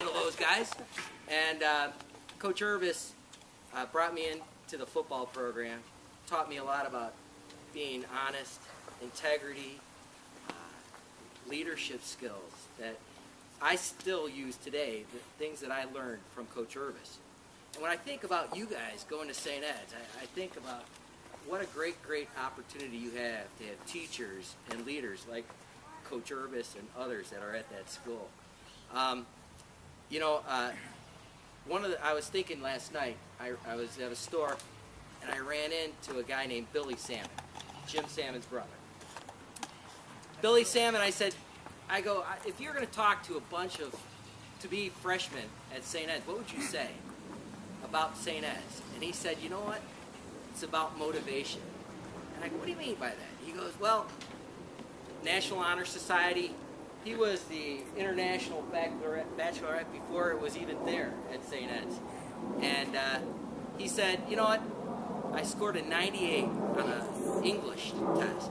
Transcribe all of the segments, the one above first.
of those guys. And Coach Irvis brought me into the football program, taught me a lot about being honest, integrity, leadership skills that I still use today, the things that I learned from Coach Irvis. And when I think about you guys going to St. Ed's, I think about what a great, great opportunity you have to have teachers and leaders like Coach Irvis and others that are at that school. You know, I was thinking last night, I was at a store and I ran into a guy named Billy Salmon, Jim Salmon's brother. Billy Salmon, I go, if you're going to talk to a bunch of to-be freshmen at St. Ed's, what would you say about St. Ed's? And he said, you know what? It's about motivation. And I go, what do you mean by that? He goes, well, National Honor Society, he was the International Bachelorette before it was even there at St. Ed's. And he said, you know what? I scored a 98 on an English test.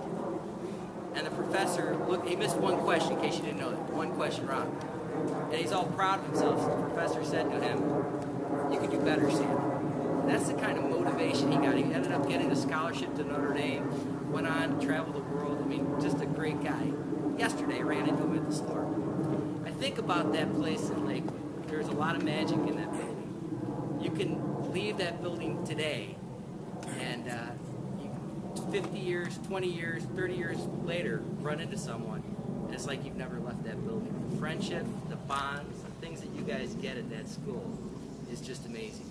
And the professor, he missed one question, in case you didn't know that, one question wrong. And he's all proud of himself. So the professor said to him, you can do better, Sam. And that's the kind of motivation he got. He ended up getting a scholarship to Notre Dame, went on to travel the world. I mean, just a great guy. Yesterday, I ran into him at the store. I think about that place in Lakewood. There's a lot of magic in that building. You can leave that building today, and 50 years, 20 years, 30 years later, run into someone, and it's like you've never left that building. The friendship, the bonds, the things that you guys get at that school is just amazing.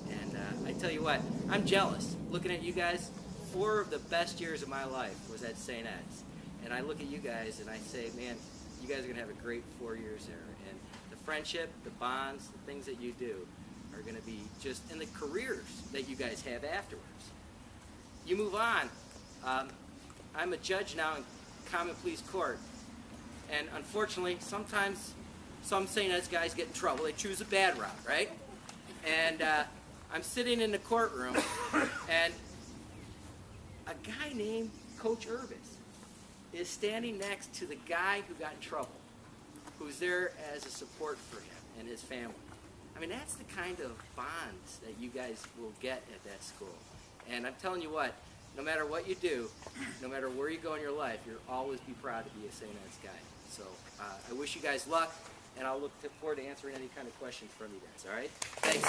And I tell you what, I'm jealous. Looking at you guys, 4 of the best years of my life was at St. Ed's. And I look at you guys and I say, man, you guys are going to have a great 4 years there. And the friendship, the bonds, the things that you do are going to be just in the careers that you guys have afterwards. You move on. I'm a judge now in Common Pleas Court, and unfortunately, sometimes some St. Ed's guys get in trouble. They choose a bad route, right? And I'm sitting in the courtroom, and a guy named Coach Irvis is standing next to the guy who got in trouble, who's there as a support for him and his family. I mean, that's the kind of bonds that you guys will get at that school. And I'm telling you what, no matter what you do, no matter where you go in your life, you'll always be proud to be a St. Ed's guy. So I wish you guys luck, and I'll look forward to answering any kind of questions from you guys, all right? Thanks.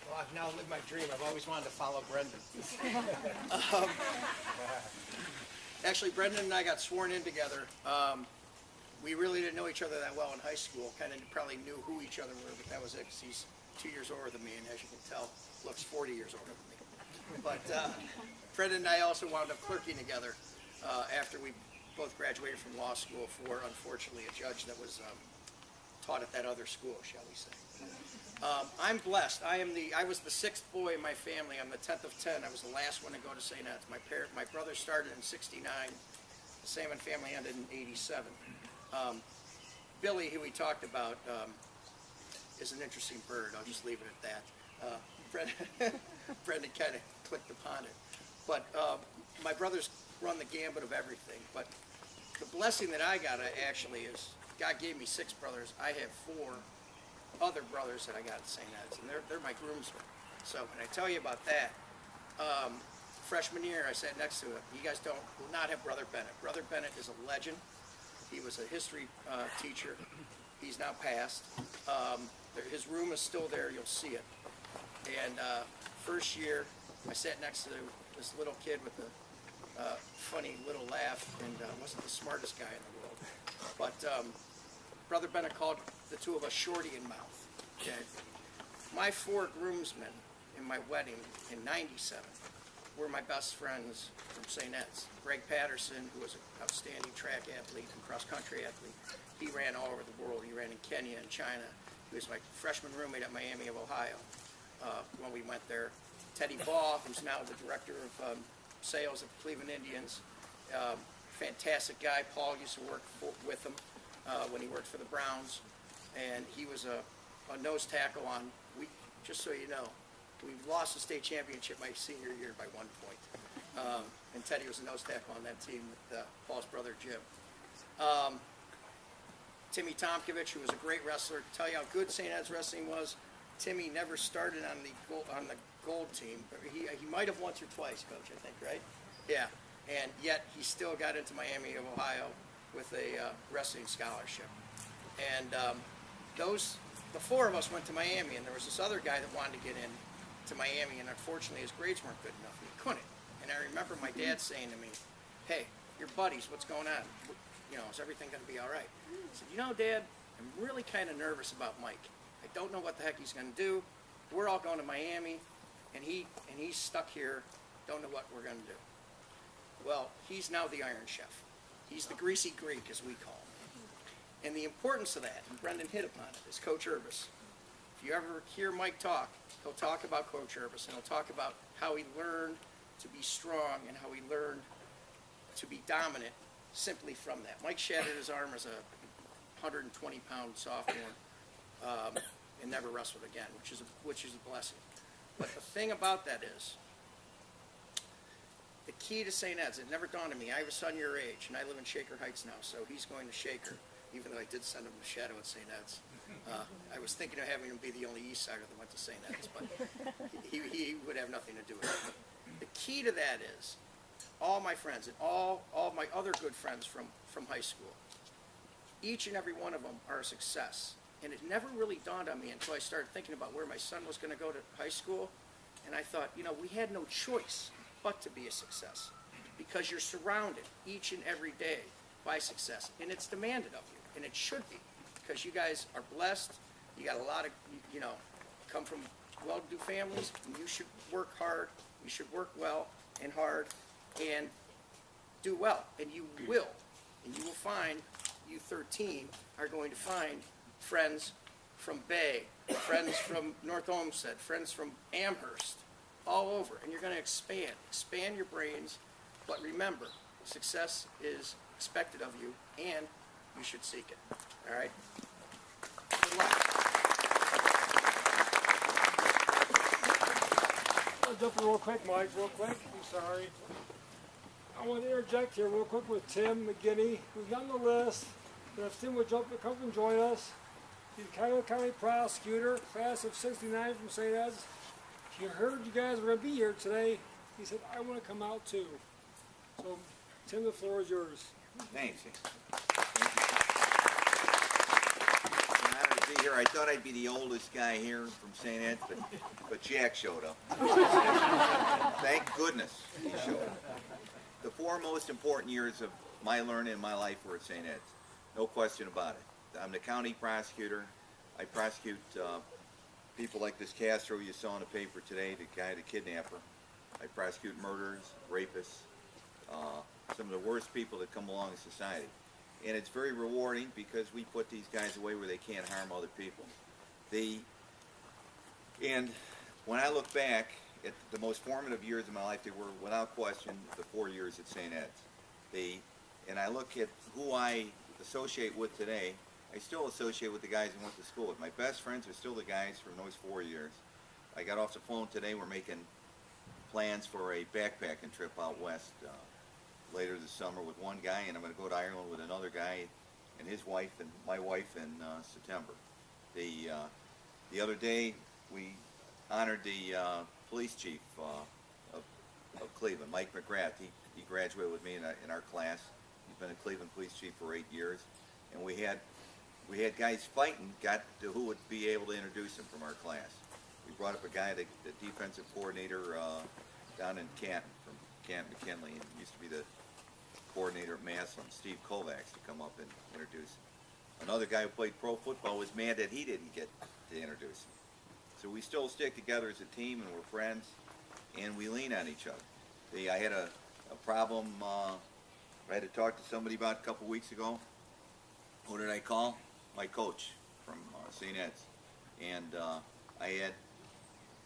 Well, I've now lived my dream. I've always wanted to follow Brendan. Actually, Brendan and I got sworn in together. We really didn't know each other that well in high school. Kind of probably knew who each other were, but that was it, because he's 2 years older than me, and as you can tell, looks 40 years older than me. But Brendan and I also wound up clerking together after we both graduated from law school for, unfortunately, a judge that was taught at that other school, shall we say. I'm blessed. I was the 6th boy in my family. I'm the 10th of 10. I was the last one to go to St. Ed's. My brother started in '69. The Salmon family ended in '87. Billy, who we talked about, is an interesting bird. I'll just leave it at that. Brendan kind of clicked upon it. But my brothers run the gambit of everything. But the blessing that I got actually is God gave me 6 brothers. I have 4 other brothers that I got at St. Ed's, and they're my groomsmen. So when I tell you about that, freshman year I sat next to him. You guys will not have Brother Bennett. Brother Bennett is a legend. He was a history teacher. He's now passed. His room is still there. You'll see it. And first year, I sat next to this little kid with a funny little laugh, and wasn't the smartest guy in the world. But Brother Bennett called the 2 of us shorty in mouth. Okay? My 4 groomsmen in my wedding in '97 were my best friends from St. Ed's. Greg Patterson, who was an outstanding track athlete and cross-country athlete, he ran all over the world. He ran in Kenya and China. He was my freshman roommate at Miami of Ohio when we went there. Teddy Ball, who's now the director of sales at the Cleveland Indians, fantastic guy. Paul used to work with him when he worked for the Browns, and he was a nose tackle on, just so you know, we lost the state championship my senior year by 1 point. and Teddy was a nose tackle on that team with Paul's brother Jim. Timmy Tomkovich, who was a great wrestler. To tell you how good St. Ed's wrestling was, Timmy never started on the gold team. He might have once or twice, Coach, I think, right? Yeah, and yet he still got into Miami of Ohio with a wrestling scholarship. And the four of us went to Miami, and there was this other guy that wanted to get in to Miami, and unfortunately his grades weren't good enough, and he couldn't. And I remember my dad saying to me, "Hey, your buddies, what's going on? You know, is everything going to be all right?" I said, "You know, Dad, I'm really kind of nervous about Mike. I don't know what the heck he's going to do. We're all going to Miami, and he's stuck here. Don't know what we're going to do." Well, he's now the Iron Chef. He's the greasy Greek, as we call him. And the importance of that, and Brendan hit upon it, is Coach Urbis. If you ever hear Mike talk, he'll talk about Coach Urbis, and he'll talk about how he learned to be strong and how he learned to be dominant simply from that. Mike shattered his arm as a 120-pound sophomore and never wrestled again, which is a blessing. But the thing about that is, the key to St. Ed's, it never dawned on me. I have a son your age, and I live in Shaker Heights now, so he's going to Shaker, even though I did send him to Shadow at St. Ed's. I was thinking of having him be the only East Sider that went to St. Ed's, but he would have nothing to do with it. But the key to that is, all my friends and all my other good friends from high school, each and every one of them are a success. And it never really dawned on me until I started thinking about where my son was going to go to high school. And I thought, you know, we had no choice but to be a success, because you're surrounded each and every day by success. And it's demanded of you, and it should be, because you guys are blessed. You got a lot of, you know, come from well-to-do families, and you should work hard. You should work well and hard and do well, and you will. And you will find, you 13 are going to find friends from Bay, friends from North Olmsted, friends from Amherst, all over, and you're going to expand your brains. But remember, success is expected of you, and you should seek it. All right? Good luck. I'll jump in real quick, Mike, real quick. I'm sorry. I want to interject here real quick with Tim McGinney, who's not on the list. But if Tim would come and join us, he's a Cuyahoga County prosecutor, class of '69 from St. Ed's. He heard you guys were going to be here today. He said, "I want to come out too." So, Tim, the floor is yours. Thanks. I'm honored to be here. I thought I'd be the oldest guy here from St. Ed's, but Jack showed up. Thank goodness he showed up. The four most important years of my learning in my life were at St. Ed's. No question about it. I'm the county prosecutor. I prosecute people like this Castro you saw in the paper today, the guy, the kidnapper. I prosecute murderers, rapists, some of the worst people that come along in society. And it's very rewarding because we put these guys away where they can't harm other people. And when I look back at the most formative years of my life, they were without question the 4 years at St. Ed's. And I look at who I associate with today. I still associate with the guys I went to school with. My best friends are still the guys from those 4 years. I got off the phone today. We're making plans for a backpacking trip out west later this summer with one guy, and I'm going to go to Ireland with another guy and his wife and my wife in September. The other day we honored the police chief of Cleveland, Mike McGrath. He graduated with me in our class. He's been a Cleveland police chief for 8 years, and we had guys fighting, got to who would be able to introduce him from our class. We brought up a guy, the defensive coordinator down in Canton, from Canton McKinley, and used to be the coordinator at Massillon, Steve Kovacs, to come up and introduce him. Another guy who played pro football was mad that he didn't get to introduce him. So we still stick together as a team, and we're friends, and we lean on each other. I had a problem I had to talk to somebody about a couple weeks ago. Who did I call? My coach from St. Ed's. And I had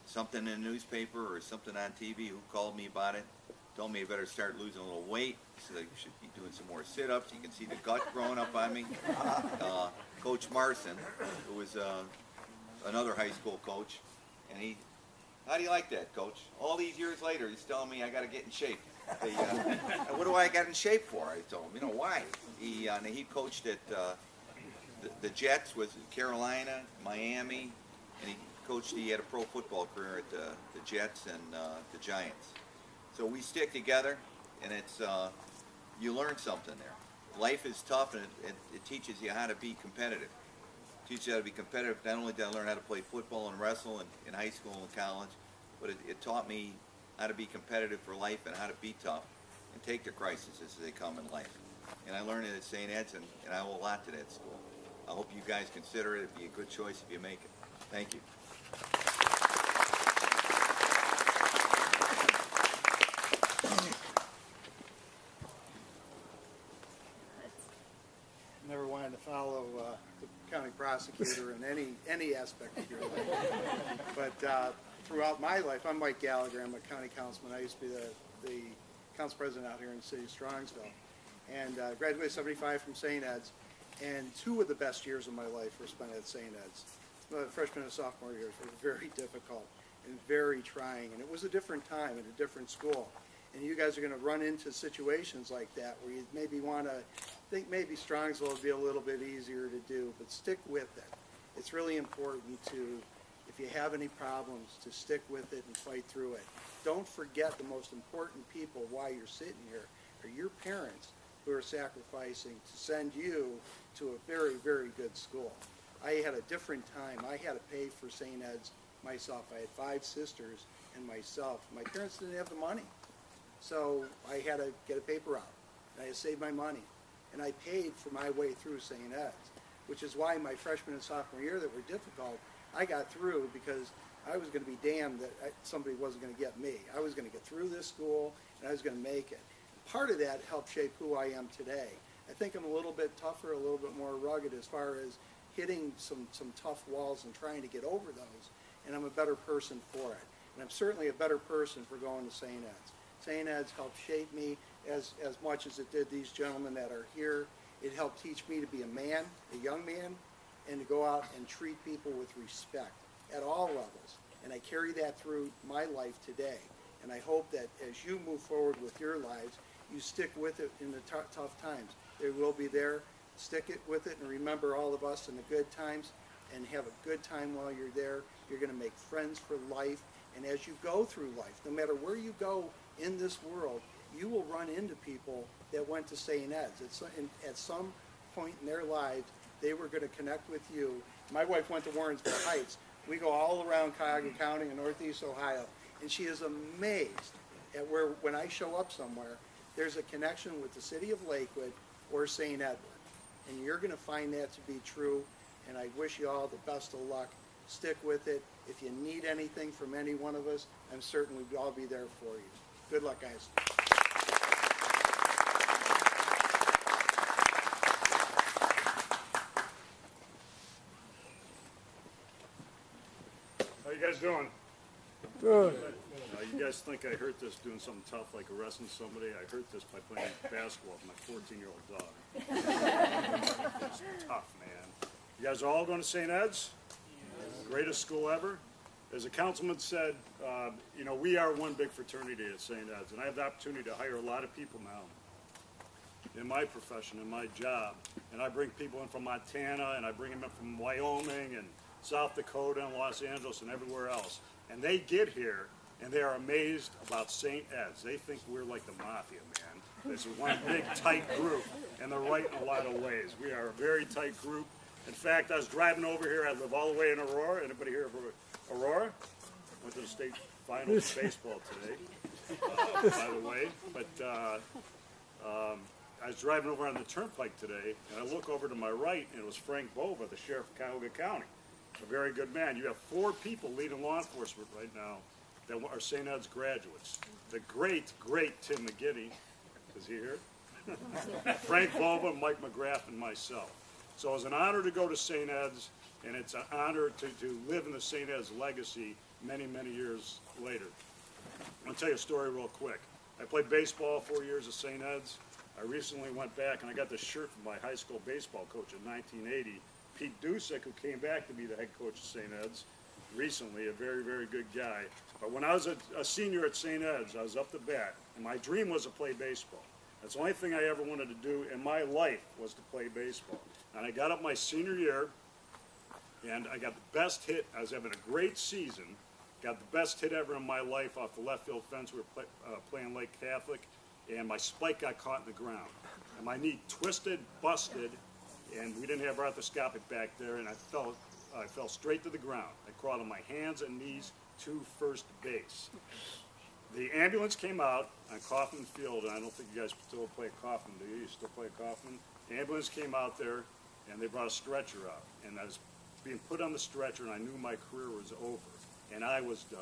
something in the newspaper or something on TV. Who called me about it? Told me I better start losing a little weight. He said I should be doing some more sit-ups. You can see the gut growing up on me. Coach Marson, who was another high school coach, and how do you like that, Coach? All these years later, he's telling me I got to get in shape. What do I got in shape for? I told him, why? He coached at the Jets with Carolina, Miami, and he had a pro football career at the Jets and the Giants. So we stick together, and it's you learn something there. Life is tough, and it teaches you how to be competitive. It teaches you how to be competitive. Not only did I learn how to play football and wrestle in high school and college, but it taught me how to be competitive for life and how to be tough and take the crises as they come in life. And I learned it at St. Ed's, and I owe a lot to that school. I hope you guys consider it. It'd be a good choice if you make it. Thank you. Never wanted to follow the county prosecutor in any aspect of your life. But throughout my life, I'm Mike Gallagher. I'm a county councilman. I used to be the council president out here in the city of Strongsville. And graduated '75 from St. Ed's. And 2 of the best years of my life were spent at St. Ed's. The freshman and sophomore years were very difficult and very trying. And it was a different time and a different school. And you guys are going to run into situations like that where you maybe want to think maybe Strongsville would be a little bit easier to do, but stick with it. It's really important to, if you have any problems, to stick with it and fight through it. Don't forget the most important people while you're sitting here are your parents who are sacrificing to send you to a very, very good school. I had a different time. I had to pay for St. Ed's myself. I had 5 sisters and myself. My parents didn't have the money. So I had to get a paper route. I had to save my money. And I paid for my way through St. Ed's, which is why my freshman and sophomore year that were difficult, I got through because I was going to be damned that somebody wasn't going to get me. I was going to get through this school, and I was going to make it. Part of that helped shape who I am today. I think I'm a little bit tougher, a little bit more rugged as far as hitting some tough walls and trying to get over those, and I'm a better person for it. And I'm certainly a better person for going to St. Ed's. St. Ed's helped shape me as much as it did these gentlemen that are here. It helped teach me to be a man, a young man, and to go out and treat people with respect at all levels. And I carry that through my life today. And I hope that as you move forward with your lives, you stick with it in the tough times. They will be there. Stick it with it and remember all of us in the good times and have a good time while you're there. You're going to make friends for life. And as you go through life, no matter where you go in this world, you will run into people that went to St. Ed's. At some point in their lives, they were going to connect with you. My wife went to Warrensville Heights. We go all around Cuyahoga County and Northeast Ohio, and she is amazed at where, when I show up somewhere, there's a connection with the city of Lakewood or St. Edward. And you're going to find that to be true, and I wish you all the best of luck. Stick with it. If you need anything from any one of us, I'm certain we'll all be there for you. Good luck, guys. How you guys doing? Good. You guys think I hurt this doing something tough like arresting somebody? I hurt this by playing basketball with my 14-year-old daughter. It's tough, man. You guys are all going to St. Ed's? Greatest school ever. As a councilman said, we are one big fraternity at St. Ed's, and I have the opportunity to hire a lot of people now in my profession, in my job. And I bring people in from Montana, and I bring them in from Wyoming and South Dakota and Los Angeles and everywhere else. And they get here, and they are amazed about St. Ed's. They think we're like the mafia, man. This is one big, tight group, and they're right in a lot of ways. We are a very tight group. In fact, I was driving over here. I live all the way in Aurora. Anybody here of Aurora? Went to the state finals of baseball today, by the way. But I was driving over on the turnpike today, and I look over to my right, and it was Frank Bova, the sheriff of Cuyahoga County. A very good man. You have 4 people leading law enforcement right now that are St. Ed's graduates. The great, great Tim McGinney, is he here? Frank Bova, Mike McGrath, and myself. So it was an honor to go to St. Ed's, and it's an honor to live in the St. Ed's legacy many, many years later. I'll tell you a story real quick. I played baseball 4 years at St. Ed's. I recently went back, and I got this shirt from my high school baseball coach in 1980, Pete Dusick, who came back to be the head coach of St. Ed's. recently, a very, very good guy. But when I was a senior at St. Ed's, I was up to bat, and my dream was to play baseball. That's the only thing I ever wanted to do in my life was to play baseball. And I got up my senior year, and I got the best hit. I was having a great season. Got the best hit ever in my life off the left field fence. We were playing Lake Catholic, and my spike got caught in the ground. And my knee twisted, busted, and we didn't have arthroscopic back there, and I fell straight to the ground. I crawled on my hands and knees to first base. The ambulance came out on Kaufman Field, and I don't think you guys still play Kaufman, do you? You still play Kaufman? The ambulance came out there, and they brought a stretcher out. And I was being put on the stretcher, and I knew my career was over, and I was done.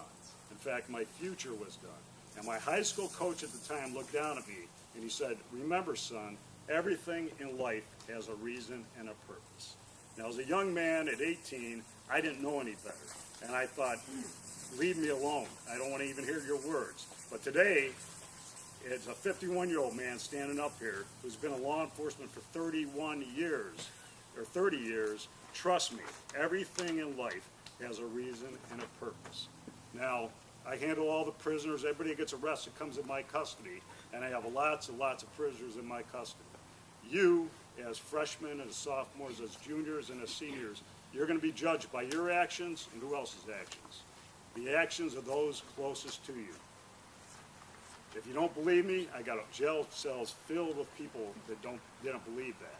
In fact, my future was done. And my high school coach at the time looked down at me, and he said, "Remember, son, everything in life has a reason and a purpose." Now, as a young man at 18, I didn't know any better. And I thought, leave me alone. I don't want to even hear your words. But today, it's a 51-year-old man standing up here who's been in law enforcement for 31 years, or 30 years. Trust me, everything in life has a reason and a purpose. Now, I handle all the prisoners. Everybody that gets arrested comes in my custody, and I have lots and lots of prisoners in my custody. You, as freshmen, as sophomores, as juniors, and as seniors, you're going to be judged by your actions and who else's actions. The actions of those closest to you. If you don't believe me, I got jail cells filled with people that didn't believe that.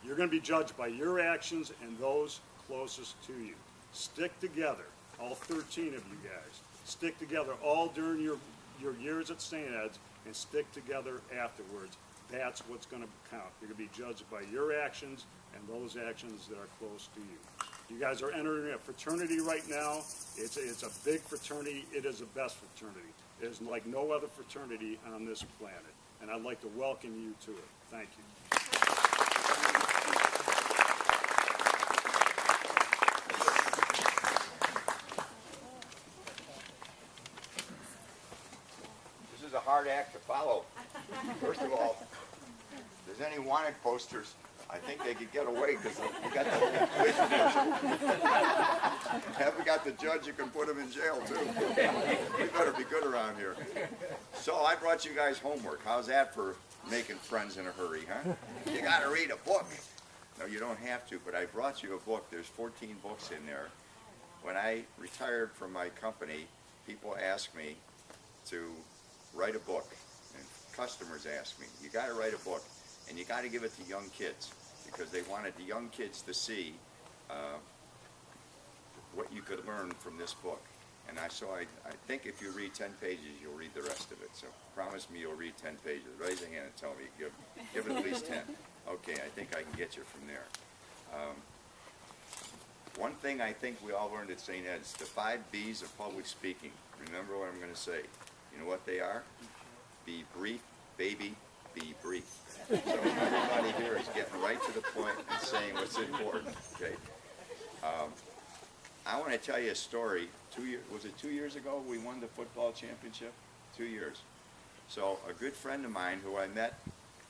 You're going to be judged by your actions and those closest to you. Stick together, all 13 of you guys. Stick together all during your years at St. Ed's, and stick together afterwards. That's what's going to count. You're going to be judged by your actions and those actions that are close to you. You guys are entering a fraternity right now. It's a big fraternity. It is the best fraternity. It is like no other fraternity on this planet. And I'd like to welcome you to it. Thank you. This is a hard act to follow. First of all, if there's any wanted posters, I think they could get away because we got the police Have we got the judge, you can put him in jail too. We better be good around here. So I brought you guys homework. How's that for making friends in a hurry, huh? You got to read a book. No, you don't have to, but I brought you a book. There's 14 books in there. When I retired from my company, people asked me to write a book. And customers asked me, you got to write a book. And you got to give it to young kids because they wanted the young kids to see what you could learn from this book. And I think if you read 10 pages, you'll read the rest of it. So promise me you'll read 10 pages. Raise a hand and tell me. Give it at least 10. Okay, I think I can get you from there. One thing I think we all learned at St. Ed's, the 5 B's of public speaking. Remember what I'm going to say. You know what they are? Be brief, baby, be brief. So everybody here is getting right to the point and saying what's important. Okay. I want to tell you a story. Was it 2 years ago we won the football championship? 2 years. So a good friend of mine who I met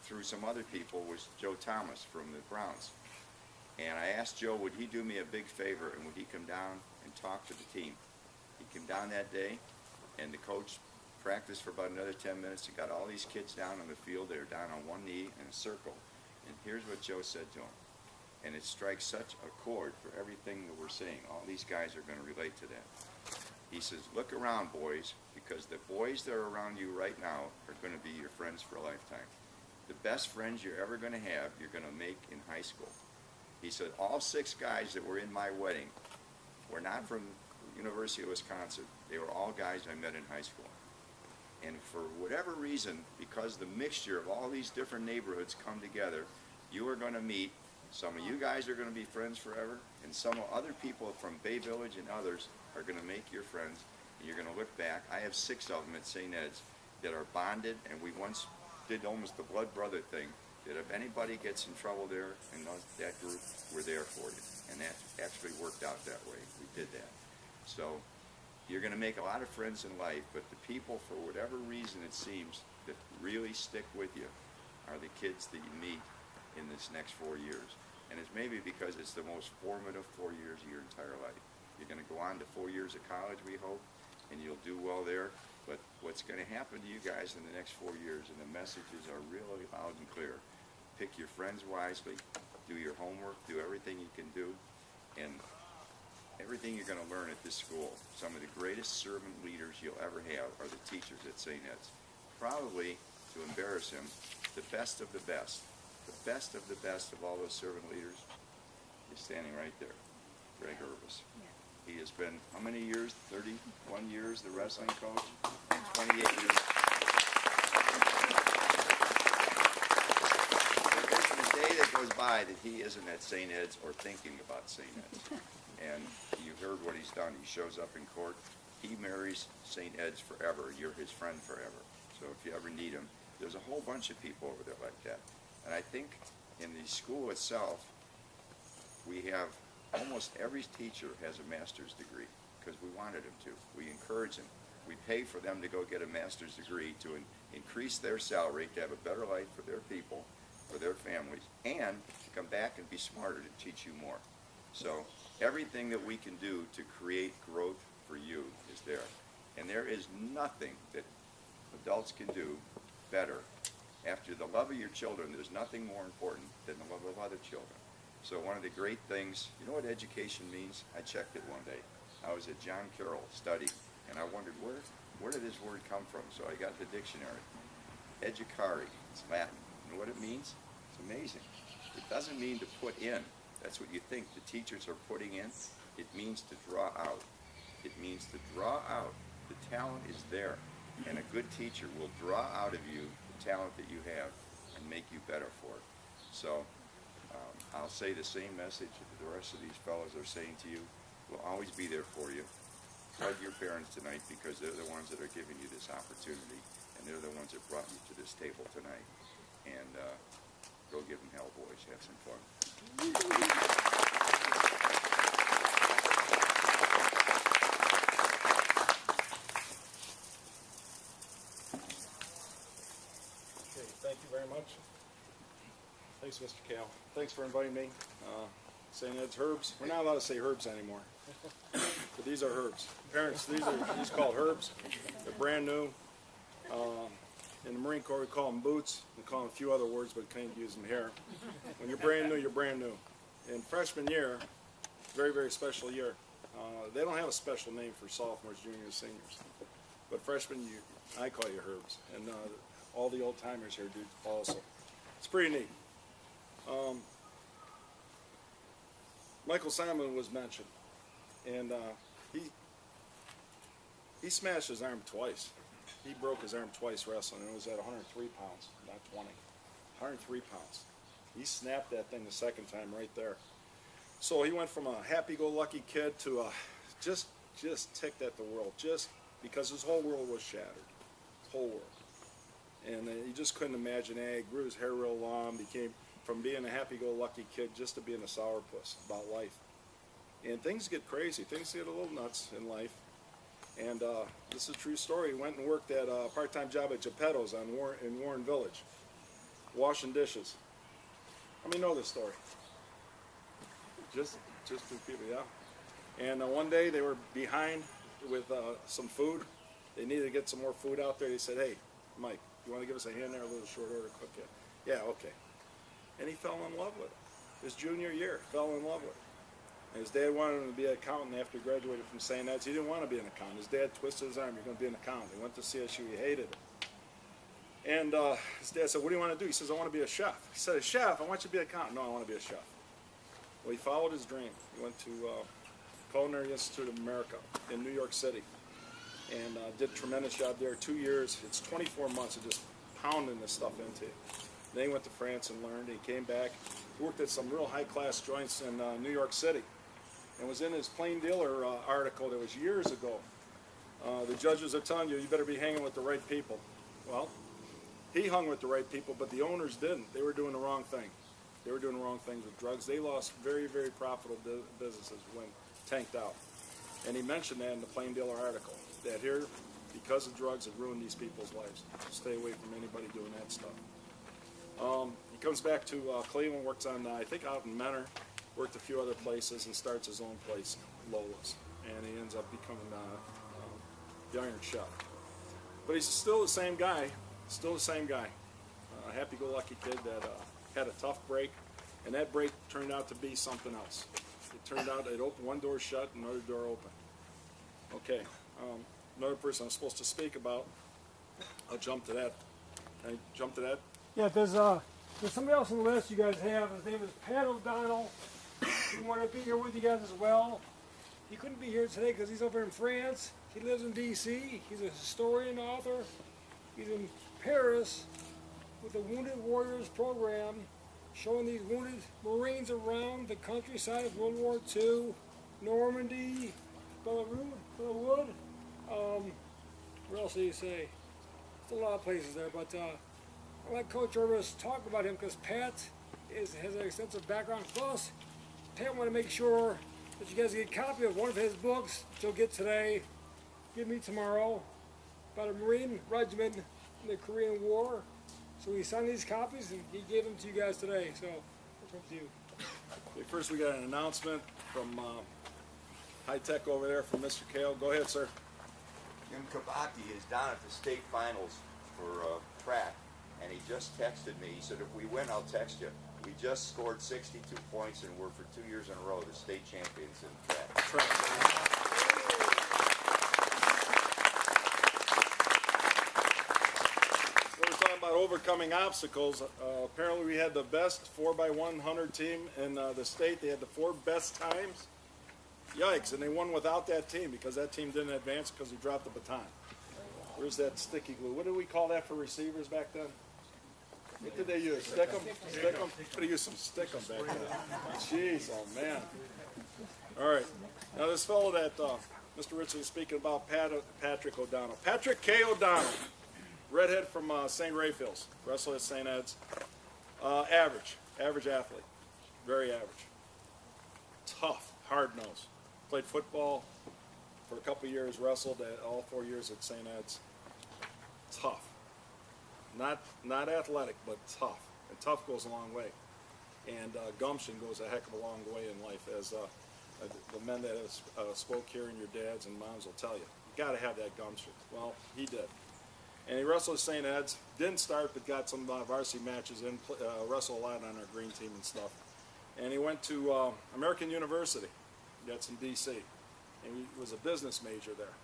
through some other people was Joe Thomas from the Browns. And I asked Joe, would he do me a big favor and would he come down and talk to the team? He came down that day, and the coach practiced for about another 10 minutes. He got all these kids down on the field. They were down on one knee in a circle. And here's what Joe said to them. And it strikes such a chord for everything that we're saying. All these guys are going to relate to that. He says, look around, boys, because the boys that are around you right now are going to be your friends for a lifetime. The best friends you're ever going to have, you're going to make in high school. He said, all 6 guys that were in my wedding were not from the University of Wisconsin. They were all guys I met in high school. And for whatever reason, because the mixture of all these different neighborhoods come together, you are going to meet, some of you guys are going to be friends forever, and some other people from Bay Village and others are going to make your friends, and you're going to look back. I have 6 of them at St. Ed's that are bonded, and we once did almost the blood brother thing, that if anybody gets in trouble there in that group, we're there for you. And that actually worked out that way. We did that. So you're going to make a lot of friends in life, but the people, for whatever reason it seems, that really stick with you are the kids that you meet in this next 4 years. And it's maybe because it's the most formative 4 years of your entire life. You're going to go on to 4 years of college, we hope, and you'll do well there. But what's going to happen to you guys in the next 4 years, and the messages are really loud and clear. Pick your friends wisely, do your homework, do everything you can do, and everything you're going to learn at this school. Some of the greatest servant leaders you'll ever have are the teachers at St. Ed's. Probably, to embarrass him, the best of the best. The best of the best of all those servant leaders is standing right there, Greg Urbis. He has been, how many years? 31 years, the wrestling coach? 28 years. There isn't a day that goes by that he isn't at St. Ed's or thinking about St. Ed's. And you heard what he's done. He shows up in court. He marries St. Ed's forever. You're his friend forever. So if you ever need him, there's a whole bunch of people over there like that. And I think in the school itself, we have almost every teacher has a master's degree because we wanted them to. We encourage them. We pay for them to go get a master's degree to increase their salary, to have a better life for their people, for their families, and to come back and be smarter to teach you more. So everything that we can do to create growth for you is there. And there is nothing that adults can do better. After the love of your children, there's nothing more important than the love of other children. So one of the great things, you know what education means? I checked it one day. I was at John Carroll studying, and I wondered where did this word come from? So I got the dictionary. Educare, it's Latin. You know what it means? It's amazing. It doesn't mean to put in. That's what you think the teachers are putting in. It means to draw out. It means to draw out. The talent is there, and a good teacher will draw out of you the talent that you have and make you better for it. So I'll say the same message that the rest of these fellows are saying to you. We'll always be there for you. Hug your parents tonight because they're the ones that are giving you this opportunity, and they're the ones that brought you to this table tonight. And go give them hell, boys. Have some fun. Okay, thank you very much. Thanks, Mr. Cal. Thanks for inviting me. St. Ed's herbs. We're not allowed to say herbs anymore. But these are herbs. Parents, these called herbs. They're brand new. In the Marine Corps, we call them boots. We call them a few other words, but we can't use them here. When you're brand new, you're brand new. In freshman year, very, very special year. They don't have a special name for sophomores, juniors, seniors. But freshman year, I call you herbs. And all the old timers here do also. It's pretty neat. Michael Simon was mentioned, and he smashed his arm twice. He broke his arm twice wrestling, and it was at 103 pounds, not 20. 103 pounds. He snapped that thing the second time right there. So he went from a happy-go-lucky kid to a just ticked at the world, just because his whole world was shattered, his whole world. And he just couldn't imagine it. He grew his hair real long, became from being a happy-go-lucky kid just to being a sourpuss about life. And things get crazy. Things get a little nuts in life. And this is a true story. He went and worked at a part-time job at Geppetto's in Warren Village, washing dishes. How many know this story? Just two people, yeah. And one day they were behind with some food. They needed to get some more food out there. They said, "Hey, Mike, you want to give us a hand there, a little short order cook it?" "Yeah, okay." And he fell in love with it. His junior year, fell in love with it. And his dad wanted him to be an accountant after he graduated from St. Ed's. He didn't want to be an accountant. His dad twisted his arm. "You're going to be an accountant." He went to CSU. He hated it. And his dad said, "What do you want to do?" He says, "I want to be a chef." He said, "A chef? I want you to be an accountant." "No, I want to be a chef." Well, he followed his dream. He went to Culinary Institute of America in New York City and did a tremendous job there. 2 years. It's 24 months of just pounding this stuff into you. Then he went to France and learned. He came back, worked at some real high-class joints in New York City, and was in his Plain Dealer article that was years ago. The judges are telling you, you better be hanging with the right people. Well, he hung with the right people, but the owners didn't. They were doing the wrong thing. They were doing the wrong things with drugs. They lost very, very profitable businesses when tanked out. And he mentioned that in the Plain Dealer article, that here, because of drugs, it ruined these people's lives. Stay away from anybody doing that stuff. He comes back to Cleveland, works on, I think, out in Menor, worked a few other places, and starts his own place. Lola's, and he ends up becoming the Iron Chef. But he's still the same guy, a happy-go-lucky kid that had a tough break, and that break turned out to be something else. It turned out it opened one door shut, another door open. Okay, another person I'm supposed to speak about, I'll jump to that. Can I jump to that? Yeah, there's somebody else on the list you guys have. His name is Pat O'Donnell. He wanted to be here with you guys as well. He couldn't be here today because he's over in France. He lives in D.C. He's a historian, author. He's in Paris with the Wounded Warriors program, showing these wounded Marines around the countryside of World War II, Normandy, Belarus. Where else did he say? There's a lot of places there, but I let Coach Urvis talk about him because Pat has an extensive background. Plus, Pat wanted to make sure that you guys get a copy of one of his books that you'll get today, Give Me Tomorrow, about a Marine regiment in the Korean War. So he signed these copies and he gave them to you guys today. So, it's up to you. Okay, first we got an announcement from High Tech over there from Mr. Kale. Go ahead, sir. Jim Kabaki is down at the state finals for track, and he just texted me. He said, if we win, I'll text you. We just scored 62 points, and we're for 2 years in a row the state champions in track. We're talking about overcoming obstacles. Apparently we had the best 4x100 team in the state. They had the 4 best times. Yikes, and they won without that team because that team didn't advance because we dropped the baton. Where's that sticky glue? What did we call that for receivers back then? What did they use? Stick 'em? Stick 'em? Could have used some stick 'em back then. Jeez, oh man. All right. Now this fellow that Mr. Richard is speaking about, Patrick O'Donnell. Patrick K. O'Donnell, redhead from St. Raphael's, wrestler at St. Ed's. Average athlete, very average. Tough, hard-nosed. Played football for a couple years, wrestled all 4 years at St. Ed's. Tough. Not athletic, but tough. And tough goes a long way. And gumption goes a heck of a long way in life, as the men that have spoke here and your dads and moms will tell you. You got to have that gumption. Well, he did. And he wrestled at St. Ed's. Didn't start, but got some varsity matches in, wrestled a lot on our green team and stuff. And he went to American University. That's in D.C. And he was a business major there.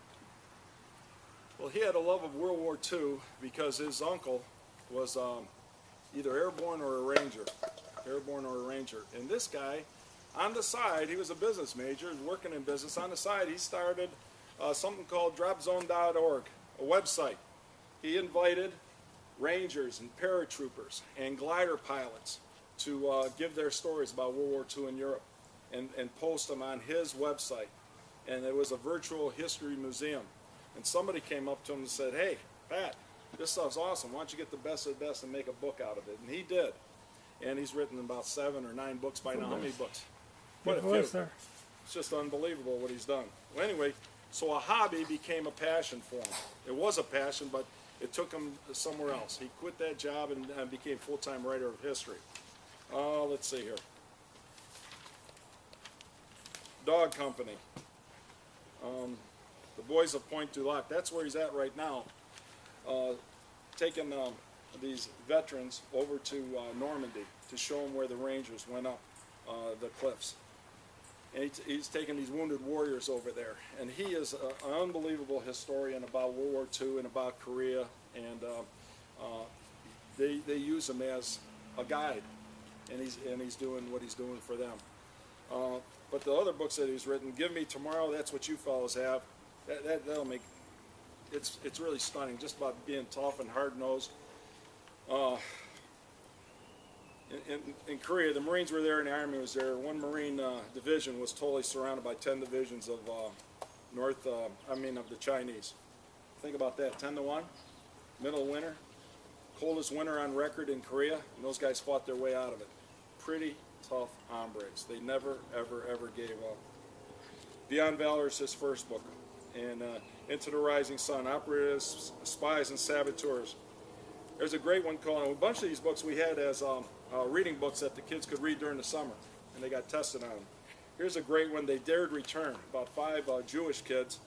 Well, he had a love of World War II because his uncle was either airborne or a ranger. And this guy, on the side, he was a business major, working in business. On the side, he started something called dropzone.org, a website. He invited rangers and paratroopers and glider pilots to give their stories about World War II in Europe and post them on his website. And it was a virtual history museum. And somebody came up to him and said, hey, Pat, this stuff's awesome. Why don't you get the best of the best and make a book out of it? And he did. And he's written about 7 or 9 books by now. How many books? Quite a few. It's just unbelievable what he's done. Well, anyway, so a hobby became a passion for him. It was a passion, but it took him somewhere else. He quit that job and became a full-time writer of history. Let's see here. Dog company. The boys of Point du Lac. That's where he's at right now. Taking these veterans over to Normandy to show them where the Rangers went up the cliffs. And he's taking these wounded warriors over there. And he is an unbelievable historian about World War II and about Korea. And they use him as a guide. And he's doing what he's doing for them. But the other books that he's written, Give Me Tomorrow, that's what you fellows have. That'll make, it's really stunning, just about being tough and hard-nosed. In Korea, the Marines were there and the Army was there. One Marine division was totally surrounded by 10 divisions of of the Chinese. Think about that, 10-1, middle of winter, coldest winter on record in Korea, and those guys fought their way out of it. Pretty tough hombres. They never, ever, ever gave up. Beyond Valor is his first book. And Into the Rising Sun, Operatives, Spies, and Saboteurs. There's a great one called, a bunch of these books we had as reading books that the kids could read during the summer, and they got tested on them. Here's a great one. They dared return. About 5 Jewish kids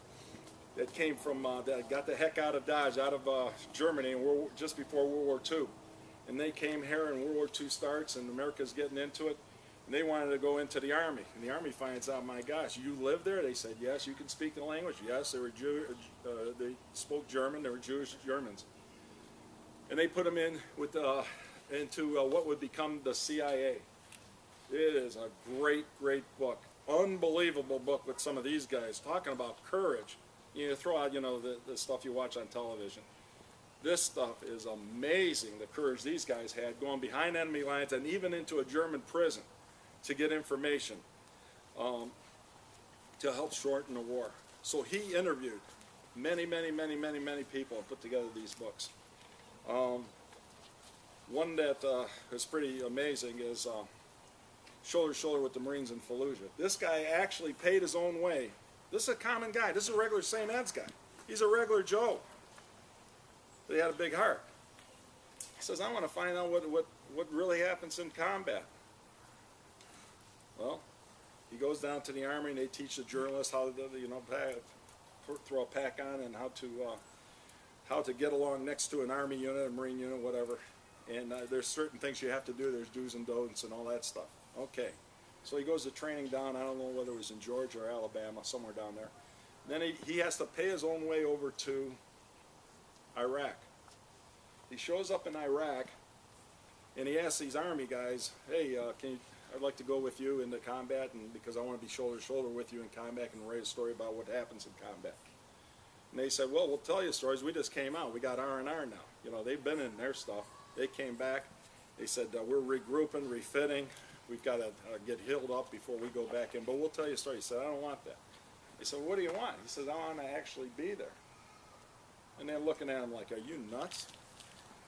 that came from, that got the heck out of Dodge, out of Germany just before World War II. And they came here and World War II starts and America's getting into it. And they wanted to go into the Army. And the Army finds out, my gosh, you live there? They said, yes, you can speak the language. Yes, they were they spoke German. They were Jewish Germans. And they put them in with, into what would become the CIA. It is a great, great book. Unbelievable book with some of these guys. Talking about courage. You throw out, the stuff you watch on television. This stuff is amazing, the courage these guys had going behind enemy lines and even into a German prison to get information to help shorten the war. So he interviewed many, many, many, many, many people and put together these books. One that is pretty amazing is Shoulder to Shoulder with the Marines in Fallujah. This guy actually paid his own way. This is a common guy. This is a regular St. Ed's guy. He's a regular Joe. But he had a big heart. He says, I want to find out what really happens in combat. Well, he goes down to the Army and they teach the journalists how to, throw a pack on and how to get along next to an Army unit, a Marine unit, whatever. And there's certain things you have to do. There's do's and don'ts and all that stuff. Okay. So he goes to training down, I don't know whether it was in Georgia or Alabama, somewhere down there. And then he has to pay his own way over to Iraq. He shows up in Iraq and he asks these Army guys, hey, I'd like to go with you into combat, and because I want to be shoulder to shoulder with you in combat and write a story about what happens in combat. And they said, well, we'll tell you stories. We just came out. We got R&R now. They've been in their stuff. They came back. They said, we're regrouping, refitting. We've got to get healed up before we go back in. But we'll tell you a story. He said, I don't want that. They said, what do you want? He says, I want to actually be there. And they're looking at him like, are you nuts?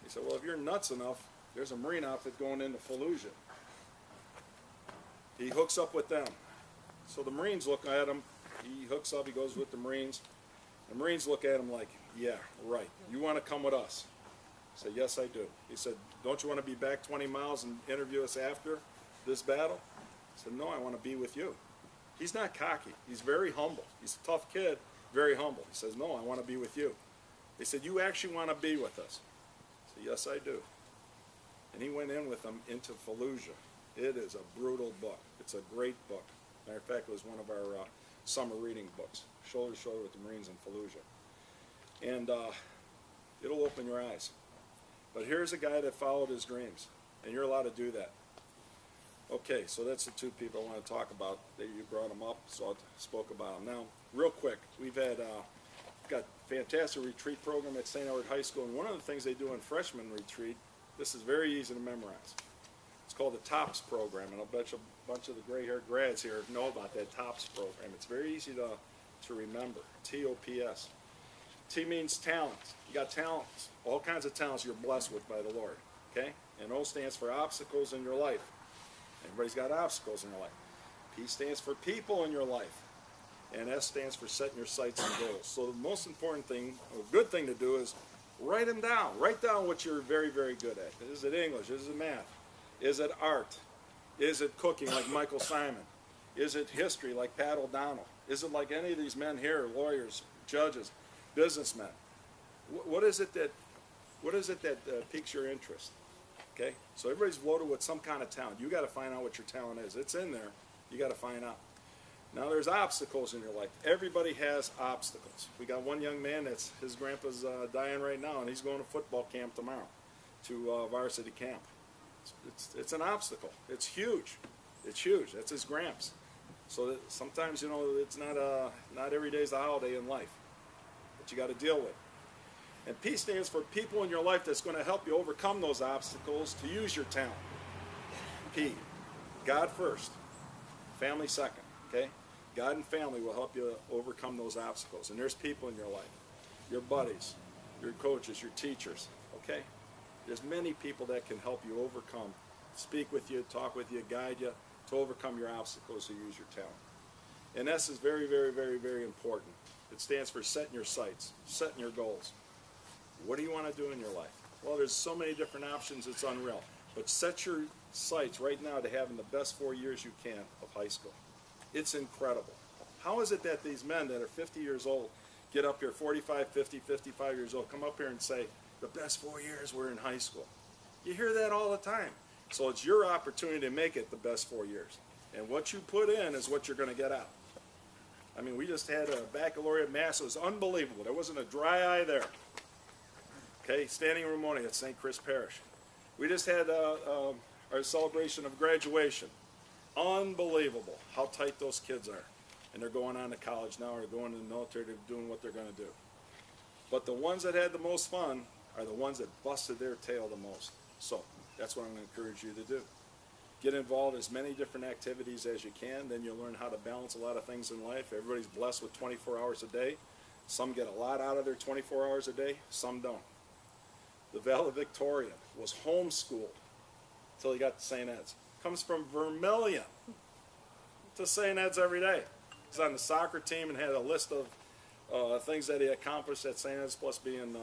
He said, well, if you're nuts enough, there's a Marine outfit going into Fallujah. He hooks up with them. So the Marines look at him. He hooks up. He goes with the Marines. The Marines look at him like, yeah, right. You want to come with us? I said, yes, I do. He said, don't you want to be back 20 miles and interview us after this battle? I said, no, I want to be with you. He's not cocky. He's very humble. He's a tough kid, very humble. He says, no, I want to be with you. They said, you actually want to be with us? I said, yes, I do. And he went in with them into Fallujah. It is a brutal book. It's a great book. Matter of fact, it was one of our summer reading books, Shoulder to Shoulder with the Marines in Fallujah. And it'll open your eyes. But here's a guy that followed his dreams, and you're allowed to do that. Okay, so that's the two people I want to talk about. You brought them up, so I spoke about them. Now, real quick, we've got a fantastic retreat program at St. Edward High School, and one of the things they do in freshman retreat, this is very easy to memorize. It's called the TOPS program, and I'll bet you a bunch of the gray-haired grads here know about that TOPS program. It's very easy to remember, T-O-P-S. T means talent. You got talents, all kinds of talents you're blessed with by the Lord, okay? And O stands for obstacles in your life. Everybody's got obstacles in their life. P stands for people in your life. And S stands for setting your sights and goals. So the most important thing, or good thing to do is write them down. Write down what you're very, very good at. Is it English? Is it math? Is it art? Is it cooking like Michael Simon? Is it history like Pat O'Donnell? Is it like any of these men here, lawyers, judges, businessmen? What is it that piques your interest? Okay, so everybody's loaded with some kind of talent. You got to find out what your talent is. It's in there. You got to find out. Now there's obstacles in your life. Everybody has obstacles. We got one young man that's his grandpa's dying right now, and he's going to football camp tomorrow, to varsity camp. It's an obstacle. It's huge. It's huge. That's his gramps. So that sometimes it's not every day's a holiday in life, but you got to deal with. And P stands for people in your life that's going to help you overcome those obstacles to use your talent. P, God first, family second, okay? God and family will help you overcome those obstacles. And there's people in your life, your buddies, your coaches, your teachers, okay? There's many people that can help you overcome, speak with you, talk with you, guide you to overcome your obstacles to use your talent. And S is very, very, very, very important. It stands for setting your sights, setting your goals. What do you want to do in your life? Well, there's so many different options, it's unreal. But set your sights right now to having the best 4 years you can of high school. It's incredible. How is it that these men that are 50 years old get up here, 45, 50, 55 years old, come up here and say, the best 4 years were in high school? You hear that all the time. So it's your opportunity to make it the best 4 years. And what you put in is what you're going to get out. I mean, we just had a baccalaureate mass. It was unbelievable. There wasn't a dry eye there. Okay, standing room only at St. Chris Parish. We just had our celebration of graduation. Unbelievable how tight those kids are. And they're going on to college now, or going to the military, they're doing what they're going to do. But the ones that had the most fun are the ones that busted their tail the most. So that's what I'm going to encourage you to do. Get involved in as many different activities as you can, then you'll learn how to balance a lot of things in life. Everybody's blessed with 24 hours a day. Some get a lot out of their 24 hours a day, some don't. The valedictorian was homeschooled until he got to St. Ed's. Comes from Vermilion to St. Ed's every day. He's on the soccer team and had a list of things that he accomplished at St. Ed's, plus being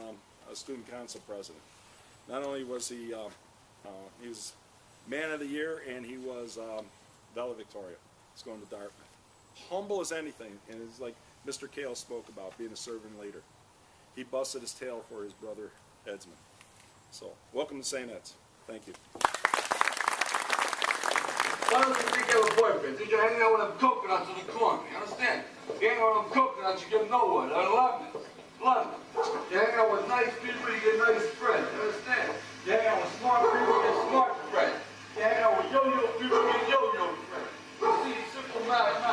a student council president. Not only was he was man of the year, and he was valedictorian. He's going to Dartmouth. Humble as anything, and it's like Mr. Kale spoke about, being a servant leader. He busted his tail for his brother Edsman. So, welcome to St. Ed's. Thank you. Why don't you think you have a boyfriend? Think you're hanging out with them coconuts in the corner, you understand? You hang out with them coconuts, you get nowhere. They're London. London. You hang out with nice people, you get nice friends, you understand? You hang out with smart people, you get smart friends. You hang out with yo-yo people, you get yo-yo friends. You see, simple mathematics.